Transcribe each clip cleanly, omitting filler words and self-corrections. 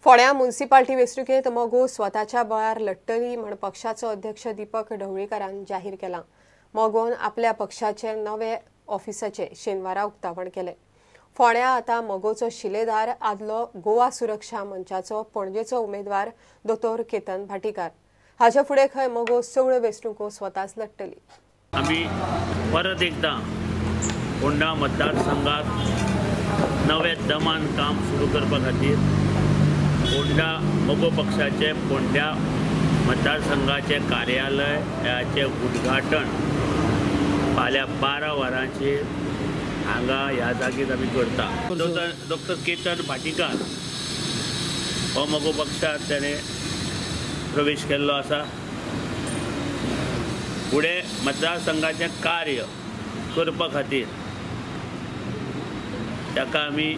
फोंड्या म्युनिसिपालिटी वेंचणुकेंत मोगो स्वताच्या बळार लढटली म्हण पक्षाचो अध्यक्ष दीपक ढवळीकारान जाहीर केलां। मोगोन आपल्या पक्षाचे नवे ऑफिसाचे शेनवारा उक्तावण केले। फोंड्या आतां मोगोचो शिलेदार आदलो गोवा सुरक्षा मंचाचो पणजेचो उमेदवार दोतोर केतन भाटीकार। हाचे फुडें खंय मोगो सगळ्यो वेंचणुको स्वताच लढटली। आम्ही परत एकदा फोंडा मतदारसंघात नवे दमान काम सुरू करपा खातीर फोंडा मोगो पक्षाचे फोंड्या मतदारसंघाचे कार्यालयाचे उद्घाटन फाल्यां 12 वरांचेर हांगा ह्या जागेर आमी करता। डॉक्टर केतन भाटीकार हो मोगो पक्षांत ताणें प्रवेश केल्लो आसा। फुडें मतदारसंघाचें कार्य करपा खातीर ताका आमी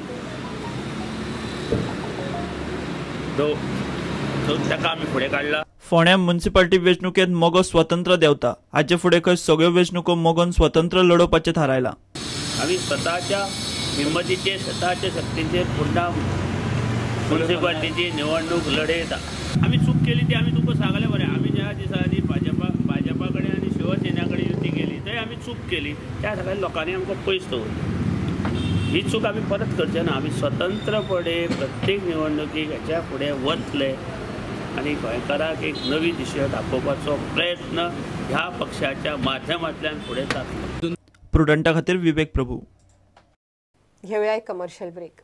फुडें काडला। फोंड्या म्युनिसिपालिटी वेंचणुकेंत मोगो स्वतंत्र देंवता। हाचे फुडें खंय सगळ्यो वेंचणुको मोगोन स्वतंत्र लडोवपाचें थारायलां। आमी स्वताच्या हिम्मतीचेर स्वताच्या शक्तीचेर फोंडा म्युनिसिपालिटीची निवडणूक लडयता। आमी चूक केली ती आमी तुका सांगलें बरें। आमी ज्या दिसांनी भाजपा कडेन आनी शिवसेना कडेन युती केली थंय आमी चूक केली, त्या सगळ्या लोकांनी आमकां पयस दवरली। ही चूक आमी परत करचे ना। आमी स्वतंत्रपणे प्रत्येक निवडणुकीक हेच्या फुडें वतले आनी गोंयकारांक एक नवी दिशा दाखोवपाचो प्रयत्न ह्या पक्षाच्या माध्यमांतल्यान फुडें जातलो। प्रुडंटा खातीर विवेक प्रभू। घेवया एक कमर्शियल ब्रेक।